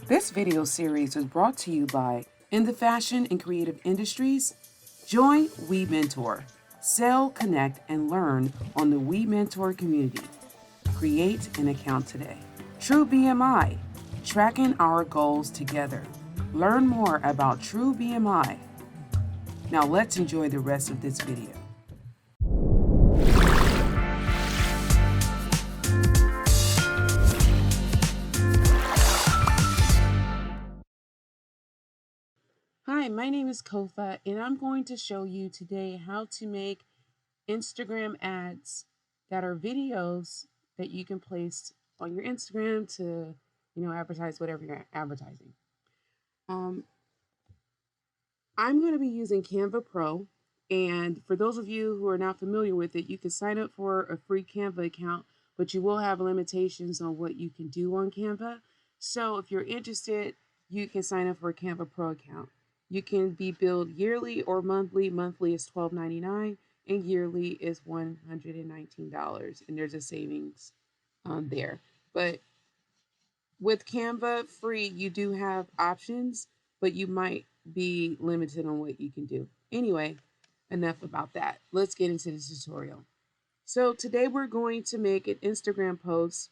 This video series was brought to you by In the Fashion and Creative Industries. Join 𝕂𝕠𝕪, sell, connect, and learn on the 𝕂𝕠𝕪 community. Create an account today. 𝕍𝕝𝕠𝕪𝕗𝕗𝕒𝕋, tracking our goals together. Learn more about 𝕍𝕝𝕠𝕪𝕗𝕗𝕒𝕋. Now let's enjoy the rest of this video. Hi, my name is Kofa, and I'm going to show you today how to make Instagram ads that are videos that you can place on your Instagram to, advertise whatever you're advertising. I'm going to be using Canva Pro, and for those of you who are not familiar with it, you can sign up for a free Canva account, but you will have limitations on what you can do on Canva. So if you're interested, you can sign up for a Canva Pro account. You can be billed yearly or monthly. Monthly is $12.99 and yearly is $119, and there's a savings there. But with Canva free, you do have options, but you might be limited on what you can do. Anyway, enough about that. Let's get into this tutorial. So today we're going to make an Instagram post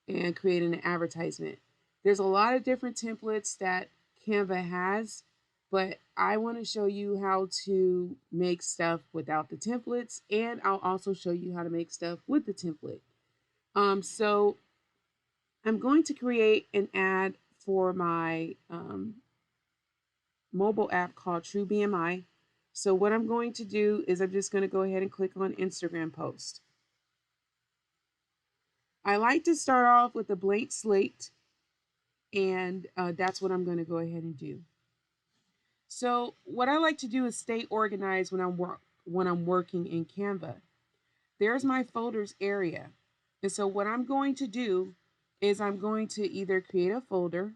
and create an advertisement. There's a lot of different templates that Canva has, but I want to show you how to make stuff without the templates, and I'll also show you how to make stuff with the template. So I'm going to create an ad for my mobile app called 𝕍𝕝𝕠𝕪𝕗𝕗𝕒𝕋. So what I'm going to do is I'm just going to go ahead and click on Instagram post. I like to start off with a blank slate, and that's what I'm going to go ahead and do. So what I like to do is stay organized when I'm working in Canva. There's my folders area. And so what I'm going to do is I'm going to either create a folder,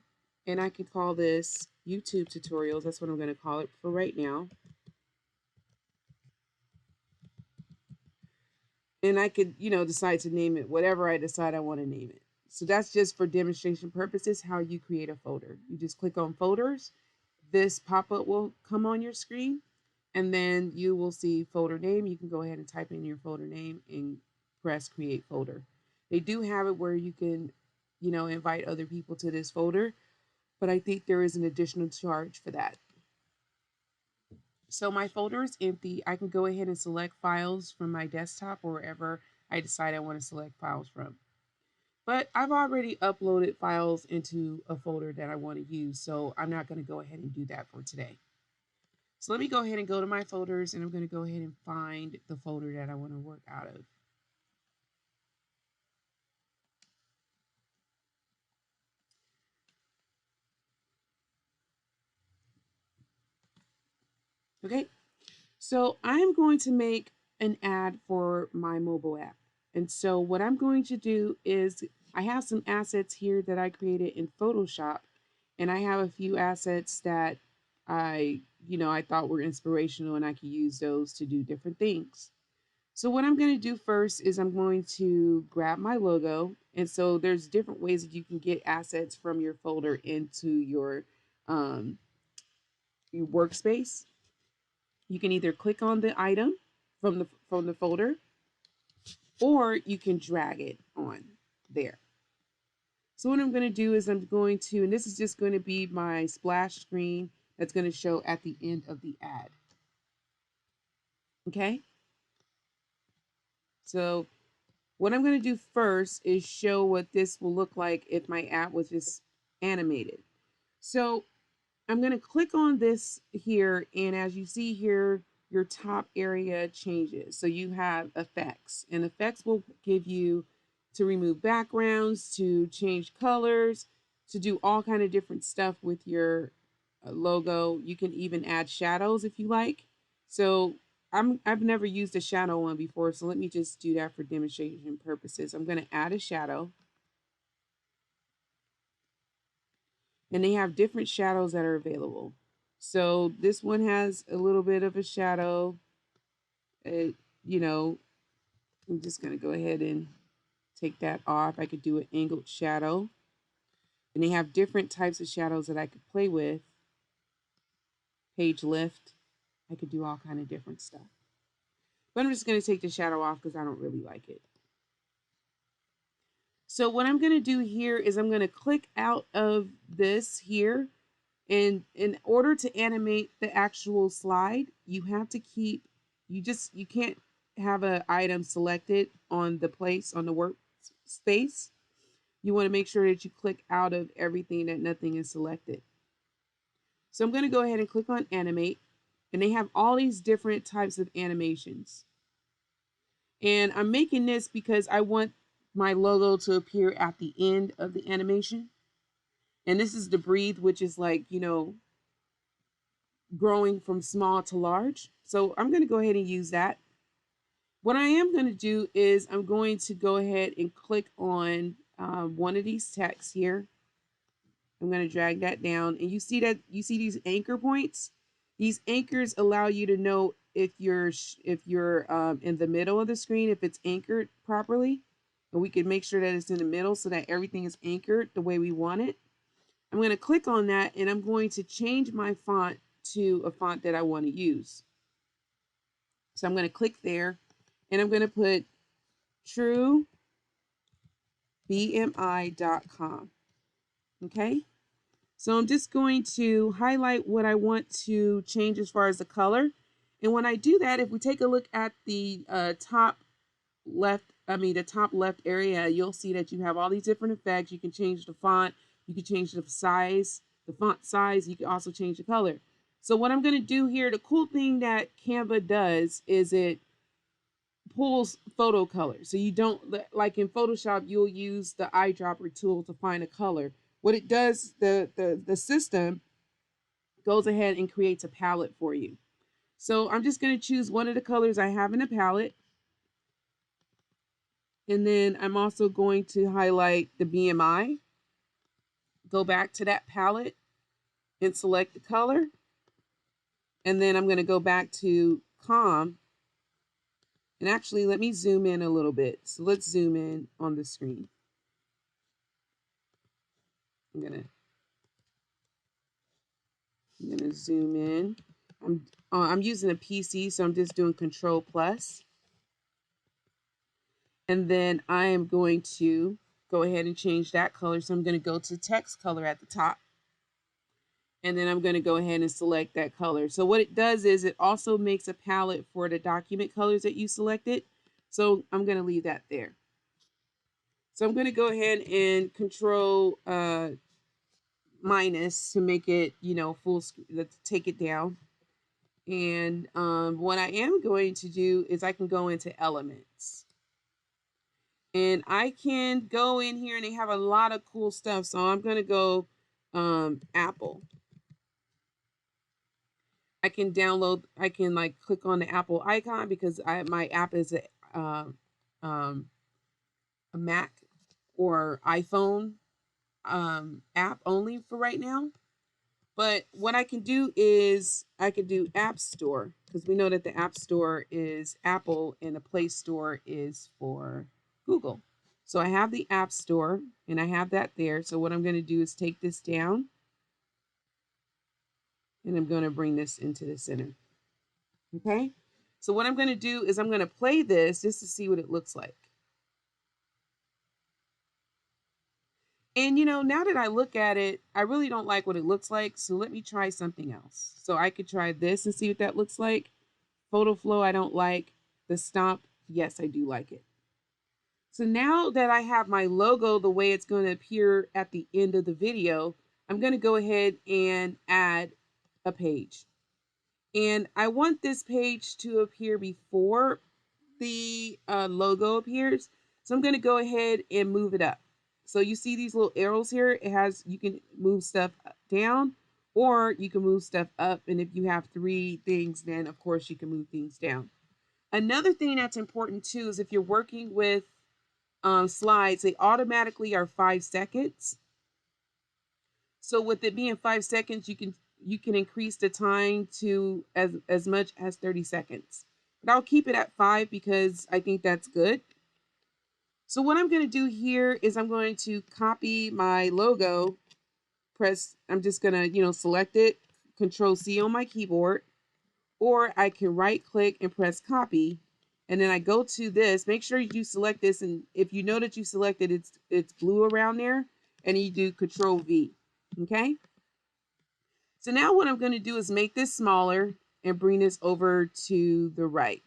and I can call this YouTube tutorials. That's what I'm going to call it for right now. And I could, decide to name it whatever I decide I want to name it. So that's just for demonstration purposes how you create a folder. You just click on folders. This pop-up will come on your screen, and then you will see folder name. You can go ahead and type in your folder name and press create folder. They do have it where you can, invite other people to this folder, but I think there is an additional charge for that. So my folder is empty. I can go ahead and select files from my desktop or wherever I decide I want to select files from. But I've already uploaded files into a folder that I want to use, so I'm not going to go ahead and do that for today. So let me go ahead and go to my folders, and I'm going to go ahead and find the folder that I want to work out of. Okay, so I'm going to make an ad for my mobile app. And so what I'm going to do is I have some assets here that I created in Photoshop, and I have a few assets that I thought were inspirational, and I could use those to do different things. So what I'm going to do first is I'm going to grab my logo. And so there's different ways that you can get assets from your folder into your workspace. You can either click on the item from the folder, or you can drag it on there. So what I'm going to do is I'm going to, and this is just going to be my splash screen that's going to show at the end of the ad. Okay. So what I'm going to do first is show what this will look like if my ad was just animated. So I'm going to click on this here, and as you see here, your top area changes. So you have effects, and effects will give you to remove backgrounds, to change colors, to do all kind of different stuff with your logo. You can even add shadows if you like. So I've never used a shadow one before, so let me just do that for demonstration purposes. I'm going to add a shadow. And they have different shadows that are available. So this one has a little bit of a shadow. I'm just going to go ahead and take that off. I could do an angled shadow. And they have different types of shadows that I could play with. Page lift. I could do all kind of different stuff. But I'm just going to take the shadow off because I don't really like it. So what I'm going to do here is I'm going to click out of this here. And in order to animate the actual slide, you have to keep, you can't have an item selected on the place, on the workspace. You want to make sure that you click out of everything, that nothing is selected. So I'm going to go ahead and click on animate, and they have all these different types of animations. And I'm making this because I want my logo to appear at the end of the animation. And this is the breathe, which is like, you know, growing from small to large. So I'm going to go ahead and use that. What I am going to do is I'm going to go ahead and click on one of these texts here. I'm going to drag that down, and you see these anchor points. These anchors allow you to know if you're in the middle of the screen, if it's anchored properly, and we can make sure that it's in the middle so that everything is anchored the way we want it. I'm going to click on that, and I'm going to change my font to a font that I want to use. So I'm going to click there, and I'm going to put 𝕂𝕠𝕗𝕒𝕗𝕒𝕗.com. Okay. So I'm just going to highlight what I want to change as far as the color. And when I do that, if we take a look at the top left area, you'll see that you have all these different effects. You can change the font, you can change the size, the font size, you can also change the color. So what I'm going to do here, the cool thing that Canva does is it pulls photo color. So you don't, like in Photoshop, you'll use the eyedropper tool to find a color. What it does, the system goes ahead and creates a palette for you. So I'm just going to choose one of the colors I have in the palette. And then I'm also going to highlight the BMI, go back to that palette and select the color. And then I'm going to go back to COM. And actually, let me zoom in a little bit. So let's zoom in on the screen. I'm gonna zoom in. I'm using a PC, so I'm just doing Control+. And then I am going to go ahead and change that color. So I'm going to go to text color at the top. And then I'm going to go ahead and select that color. So what it does is it also makes a palette for the document colors that you selected. So I'm going to leave that there. So I'm going to go ahead and Control minus to make it, you know, full screen. Let's take it down. And what I am going to do is I can go into elements. And I can go in here and they have a lot of cool stuff. So I'm going to go Apple. I can download, I can like click on the Apple icon because my app is a Mac or iPhone app only for right now. But what I can do is I can do App Store because we know that the App Store is Apple and the Play Store is for Google. So I have the App Store and I have that there. So what I'm going to do is take this down and I'm going to bring this into the center. Okay. So what I'm going to do is I'm going to play this just to see what it looks like. And, you know, now that I look at it, I really don't like what it looks like. So let me try something else. So I could try this and see what that looks like. Photo flow, I don't like. The stomp, yes, I do like it. So now that I have my logo the way it's going to appear at the end of the video, I'm going to go ahead and add a page. And I want this page to appear before the logo appears. So I'm going to go ahead and move it up. So you see these little arrows here, you can move stuff down or you can move stuff up. And if you have 3 things, then of course you can move things down. Another thing that's important too is if you're working with slides, they automatically are 5 seconds. So with it being 5 seconds, you can increase the time to as much as 30 seconds. But I'll keep it at 5 because I think that's good. So what I'm going to do here is I'm going to copy my logo I'm just gonna, select it, Control C on my keyboard, or I can right click and press copy. And then I go to this, make sure you select this. And if you know that you selected, it's blue around there, and you do Control V, okay? So now what I'm gonna do is make this smaller and bring this over to the right.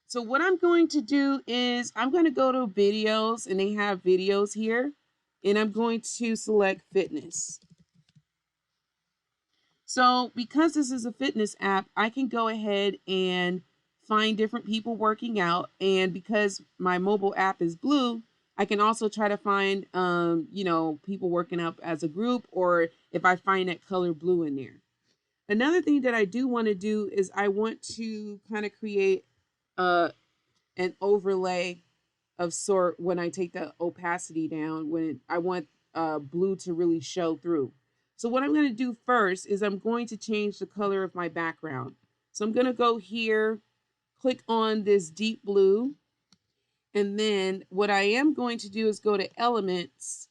So what I'm going to do is I'm going to go to videos, and they have videos here, and I'm going to select fitness. So because this is a fitness app, I can go ahead and find different people working out. And because my mobile app is blue, I can also try to find, people working out as a group, or if I find that color blue in there. Another thing that I do want to do is I want to kind of create an overlay of sort when I take the opacity down, when I want blue to really show through. So what I'm going to do first is I'm going to change the color of my background. So I'm going to go here, click on this deep blue, and then what I am going to do is go to elements,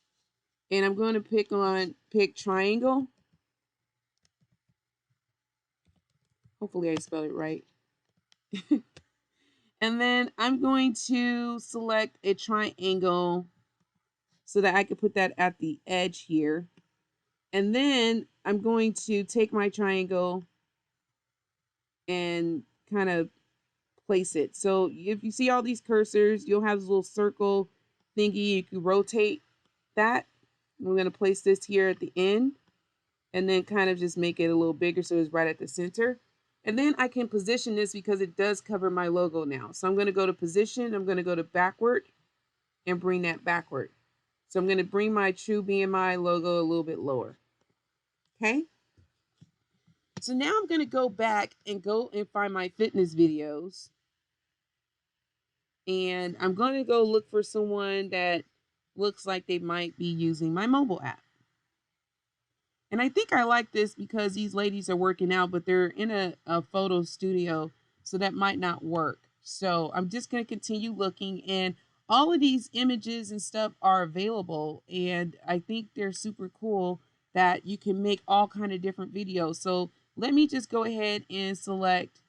and I'm going to pick triangle. Hopefully I spelled it right. And then I'm going to select a triangle so that I can put that at the edge here. And then I'm going to take my triangle and kind of place it. So if you see all these cursors, you'll have this little circle thingy. You can rotate that. We're going to place this here at the end, and then kind of just make it a little bigger so it's right at the center. And then I can position this because it does cover my logo now. So I'm going to go to position. I'm going to go to backward and bring that backward. So I'm going to bring my 𝕍𝕝𝕒 logo a little bit lower. Okay. So now I'm going to go back and find my fitness videos. And I'm going to go look for someone that looks like they might be using my mobile app. And I think I like this because these ladies are working out, but they're in a photo studio, so that might not work. So I'm just going to continue looking, and all of these images and stuff are available, and I think they're super cool that you can make all kind of different videos. So let me just go ahead and select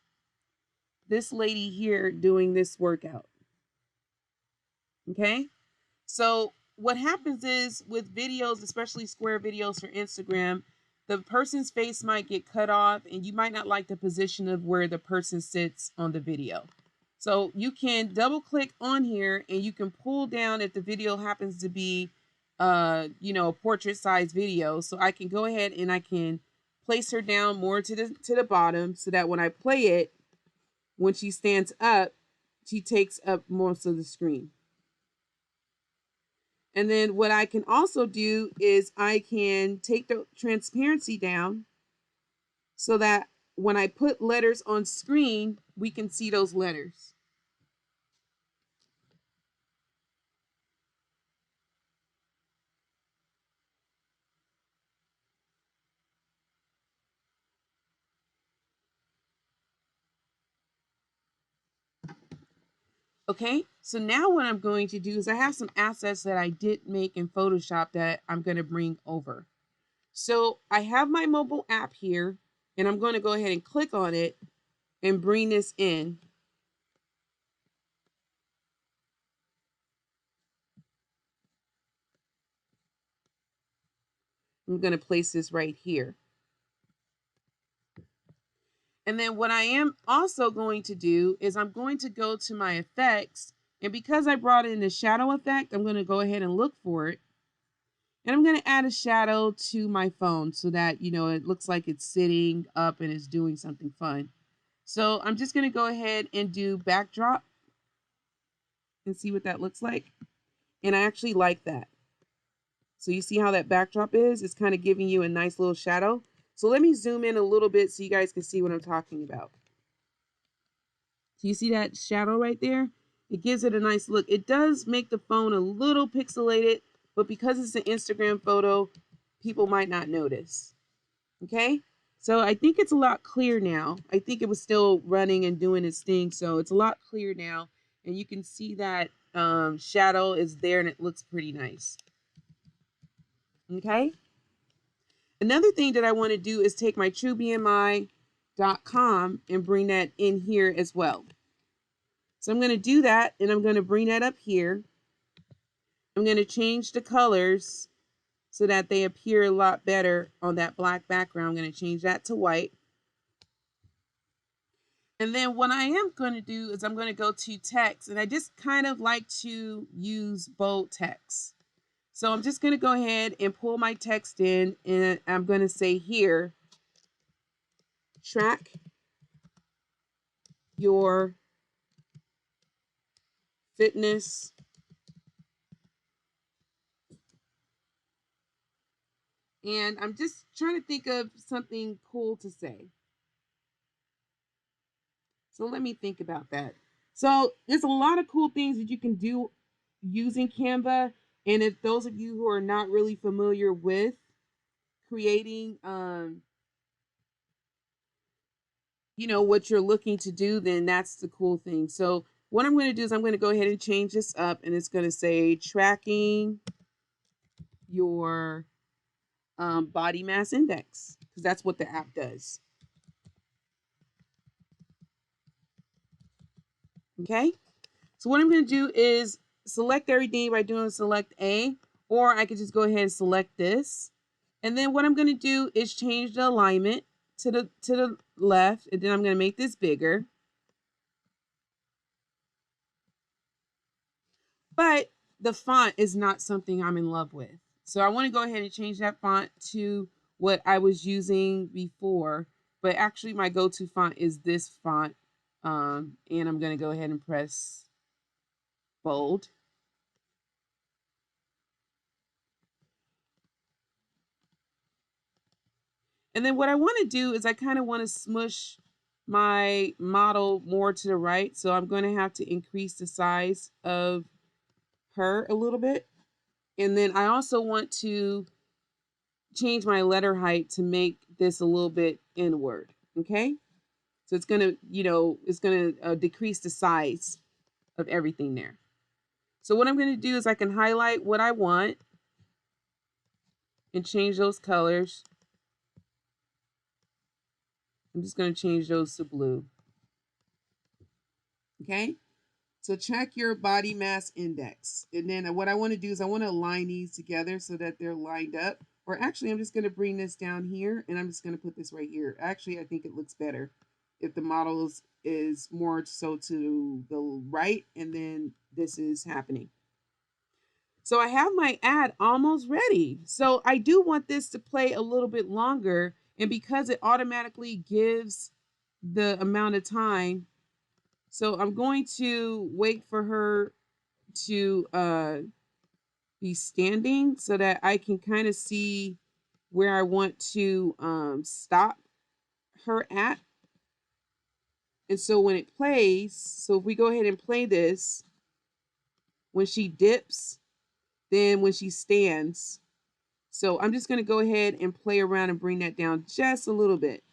this lady here doing this workout. Okay, so what happens is with videos, especially square videos for Instagram, the person's face might get cut off, and you might not like the position of where the person sits on the video. So you can double click on here, and you can pull down if the video happens to be, a portrait size video. So I can go ahead and I can place her down more to the bottom, so that when I play it, when she stands up, she takes up most of the screen. And then what I can also do is I can take the transparency down so that when I put letters on screen, we can see those letters. Okay, so now what I'm going to do is I have some assets that I did make in Photoshop that I'm going to bring over. So I have my mobile app here, and I'm going to go ahead and click on it and bring this in. I'm going to place this right here. And then what I am also going to do is I'm going to go to my effects. And because I brought in the shadow effect, I'm going to go ahead and look for it. And I'm going to add a shadow to my phone so that, it looks like it's sitting up and it's doing something fun. So I'm just going to go ahead and do backdrop and see what that looks like. And I actually like that. So you see how that backdrop is? It's kind of giving you a nice little shadow. So let me zoom in a little bit so you guys can see what I'm talking about. So you see that shadow right there? It gives it a nice look. It does make the phone a little pixelated, but because it's an Instagram photo, people might not notice. Okay? So I think it's a lot clear now. I think it was still running and doing its thing, so it's a lot clear now. And you can see that shadow is there, and it looks pretty nice. Okay? Another thing that I want to do is take my 𝕍𝕝𝕂𝕗𝕗𝕒𝕟 and bring that in here as well. So I'm going to do that, and I'm going to bring that up here. I'm going to change the colors so that they appear a lot better on that black background. I'm going to change that to white. And then what I am going to do is I'm going to go to text, and I just kind of like to use bold text. So I'm just going to go ahead and pull my text in, and I'm going to say here, track your fitness and I'm just trying to think of something cool to say. So let me think about that. So there's a lot of cool things that you can do using Canva. And if those of you who are not really familiar with creating, what you're looking to do, then that's the cool thing. So what I'm going to do is I'm going to go ahead and change this up, and it's going to say tracking your body mass index, because that's what the app does. Okay. So what I'm going to do is select everything by doing select A, or I could just go ahead and select this. And then what I'm going to do is change the alignment to the left, and then I'm going to make this bigger. But the font is not something I'm in love with. So I want to go ahead and change that font to what I was using before. But actually my go-to font is this font. And I'm going to go ahead and press bold. And then what I want to do is I kind of want to smush my model more to the right. So I'm going to have to increase the size of her a little bit. And then I also want to change my letter height to make this a little bit inward. Okay. So it's going to, decrease the size of everything there. So what I'm going to do is I can highlight what I want and change those colors. I'm just going to change those to blue. Okay. So check your body mass index. And then what I want to do is I want to align these together so that they're lined up. Or actually, I'm just going to bring this down here, and I'm just going to put this right here. Actually, I think it looks better if the model is more so to the right, and then this is happening. So I have my ad almost ready. So I do want this to play a little bit longer. And because it automatically gives the amount of time, so I'm going to wait for her to be standing so that I can kind of see where I want to stop her at. And so when it plays, so if we go ahead and play this, when she dips, then when she stands. So I'm just going to go ahead and play around and bring that down just a little bit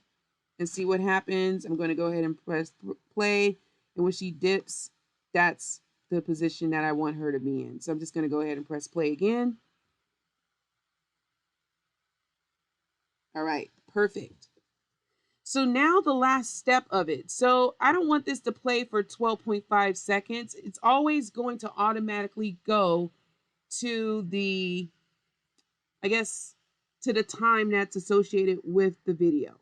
and see what happens. I'm going to go ahead and press play. And when she dips, that's the position that I want her to be in. So I'm just going to go ahead and press play again. All right, perfect. So now the last step of it. So I don't want this to play for 12.5 seconds. It's always going to automatically go to the, to the time that's associated with the video.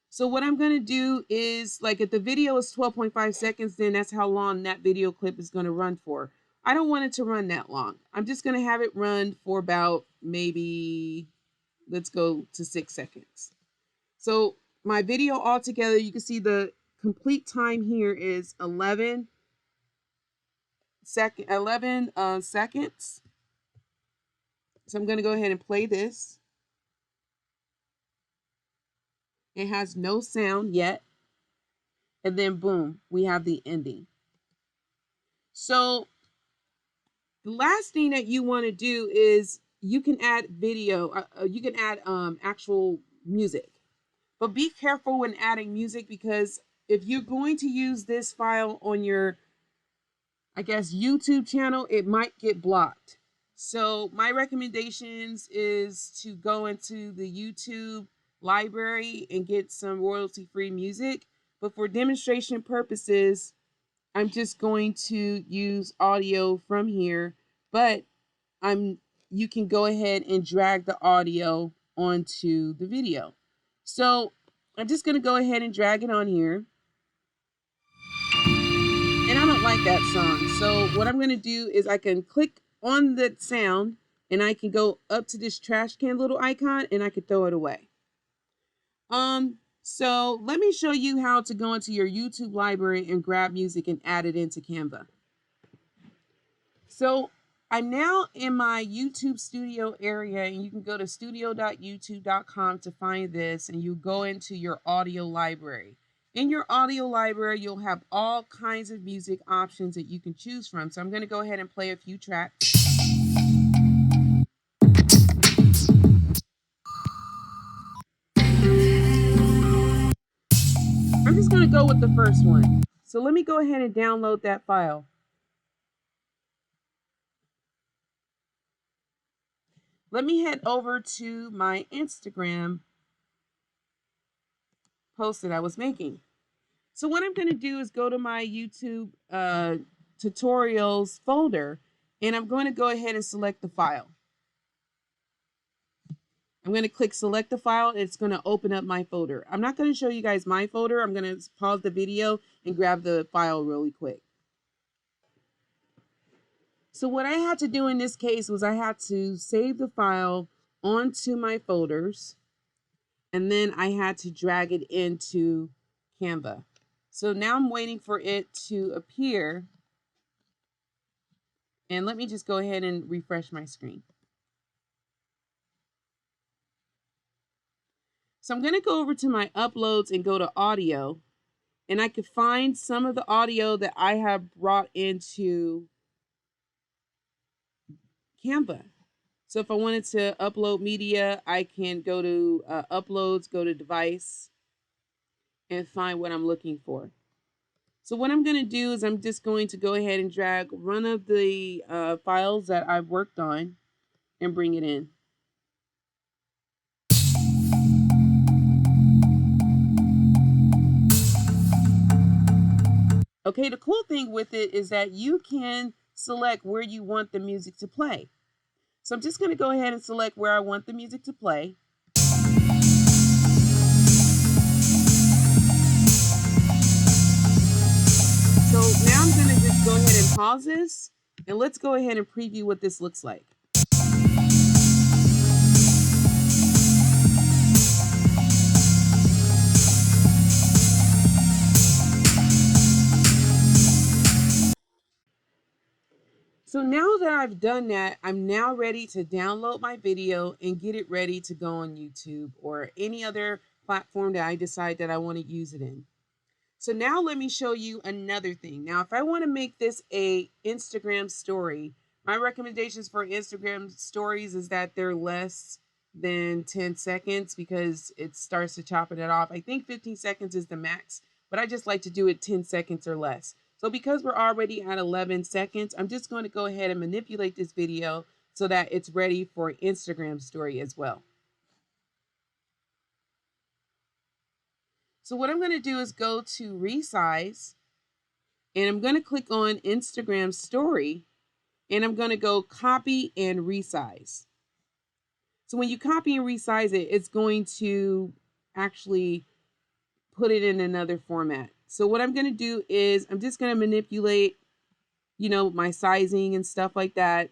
So what I'm going to do is, like, if the video is 12.5 seconds, then that's how long that video clip is going to run for. I don't want it to run that long. I'm just going to have it run for about maybe, let's go to 6 seconds. So my video altogether, you can see the complete time here is 11 seconds. So I'm going to go ahead and play this. It has no sound yet. And then boom, we have the ending. So the last thing that you want to do is you can add video, you can add actual music. But be careful when adding music, because if you're going to use this file on your, YouTube channel, it might get blocked. So my recommendations is to go into the YouTube library and get some royalty-free music. But for demonstration purposes, I'm just going to use audio from here, but you can go ahead and drag the audio onto the video. So I'm just going to go ahead and drag it on here. And I don't like that song. So what I'm going to do is I can click on the sound and I can go up to this trash can little icon and I can throw it away. So let me show you how to go into your YouTube library and grab music and add it into Canva. So I'm now in my YouTube studio area, and you can go to studio.youtube.com to find this, and you go into your audio library. In your audio library, you'll have all kinds of music options that you can choose from. So I'm going to go ahead and play a few tracks. I'm just going to go with the first one. So let me go ahead and download that file. Let me head over to my Instagram post that I was making. So what I'm going to do is go to my YouTube tutorials folder, and I'm going to go ahead and select the file. I'm going to click select the file. It's going to open up my folder. I'm not going to show you guys my folder. I'm going to pause the video and grab the file really quick. So what I had to do in this case was I had to save the file onto my folders, and then I had to drag it into Canva. So now I'm waiting for it to appear. And let me just go ahead and refresh my screen. So I'm going to go over to my uploads and go to audio. And I could find some of the audio that I have brought into Canva. So if I wanted to upload media, I can go to uploads, go to device, and find what I'm looking for. So what I'm going to do is I'm just going to go ahead and drag one of the files that I've worked on and bring it in. Okay, the cool thing with it is that you can select where you want the music to play. So I'm just going to go ahead and select where I want the music to play. So now I'm going to just go ahead and pause this, and let's go ahead and preview what this looks like. So now that I've done that, I'm now ready to download my video and get it ready to go on YouTube or any other platform that I decide that I want to use it in. So now let me show you another thing. Now, if I want to make this a Instagram story, my recommendations for Instagram stories is that they're less than 10 seconds because it starts to chop it off. I think 15 seconds is the max, but I just like to do it 10 seconds or less. So because we're already at 11 seconds, I'm just going to go ahead and manipulate this video so that it's ready for Instagram story as well. So what I'm going to do is go to resize, and I'm going to click on Instagram story, and I'm going to go copy and resize. So when you copy and resize it, it's going to actually put it in another format. So what I'm going to do is I'm just going to manipulate, my sizing and stuff like that.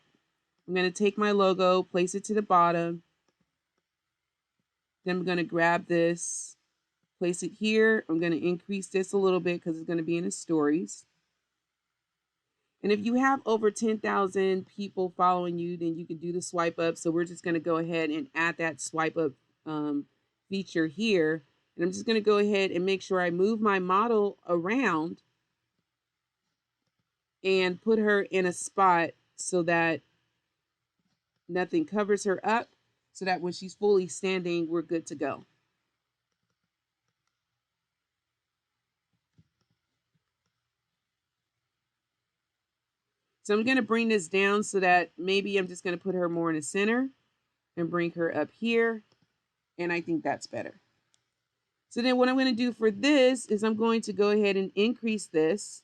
I'm going to take my logo, place it to the bottom. Then I'm going to grab this, place it here. I'm going to increase this a little bit because it's going to be in the stories. And if you have over 10,000 people following you, then you can do the swipe up. So we're just going to go ahead and add that swipe up feature here. And I'm just going to go ahead and make sure I move my model around and put her in a spot so that nothing covers her up, so that when she's fully standing, we're good to go. So I'm going to bring this down so that maybe I'm just going to put her more in the center and bring her up here. And I think that's better. So then what I'm going to do for this is I'm going to go ahead and increase this.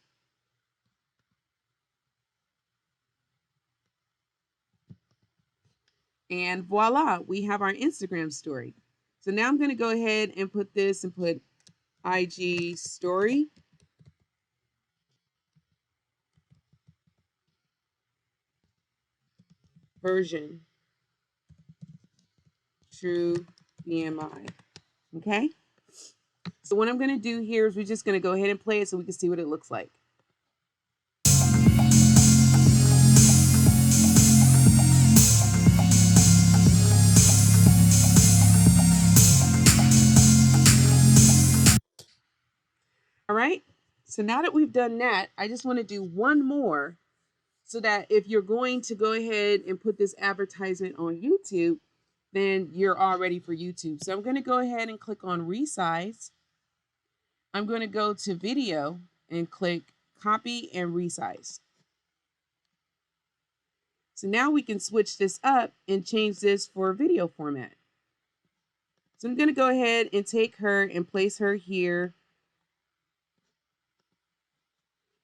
And voila, we have our Instagram story. So now I'm going to go ahead and put this and put IG story. Version. True BMI. Okay. So what I'm going to do here is we're just going to go ahead and play it so we can see what it looks like. All right. So now that we've done that, I just want to do one more so that if you're going to go ahead and put this advertisement on YouTube, then you're all ready for YouTube. So I'm going to go ahead and click on resize. I'm going to go to video and click copy and resize. So now we can switch this up and change this for video format. So I'm going to go ahead and take her and place her here.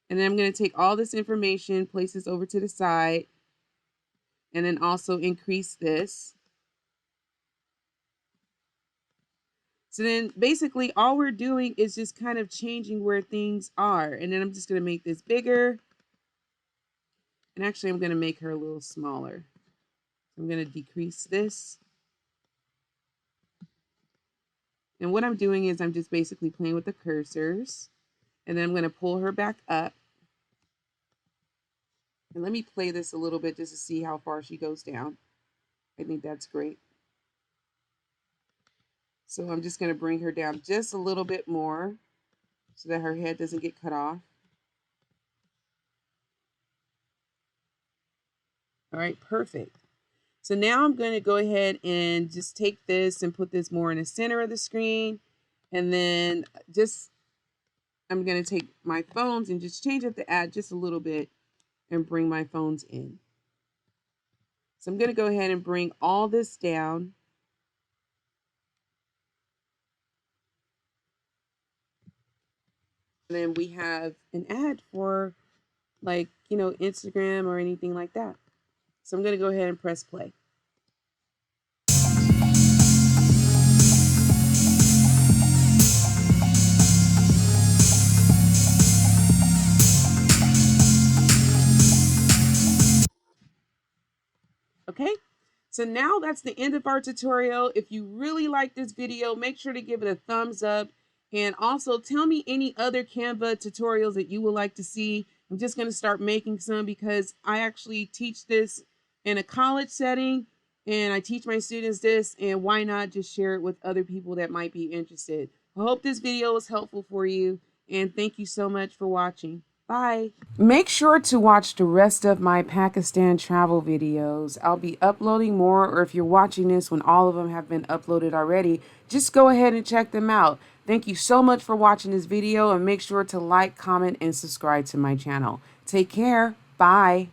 And then I'm going to take all this information, place this over to the side, and then also increase this. So then basically all we're doing is just kind of changing where things are. And then I'm just going to make this bigger. And actually I'm going to make her a little smaller. I'm going to decrease this. And what I'm doing is I'm just basically playing with the cursors. And then I'm going to pull her back up. And let me play this a little bit just to see how far she goes down. I think that's great. So I'm just going to bring her down just a little bit more so that her head doesn't get cut off. All right, perfect. So now I'm going to go ahead and just take this and put this more in the center of the screen. And then I'm going to take my phones and just change up the ad just a little bit and bring my phones in. So I'm going to go ahead and bring all this down. And then we have an ad for Instagram or anything like that. So I'm going to go ahead and press play. Okay, so now that's the end of our tutorial. If you really like this video, make sure to give it a thumbs up. And also tell me any other Canva tutorials that you would like to see. I'm just going to start making some because I actually teach this in a college setting and I teach my students this, and why not just share it with other people that might be interested. I hope this video was helpful for you, and thank you so much for watching. Bye. Make sure to watch the rest of my Pakistan travel videos. I'll be uploading more, or if you're watching this when all of them have been uploaded already, just go ahead and check them out. Thank you so much for watching this video, and make sure to like, comment, and subscribe to my channel. Take care. Bye.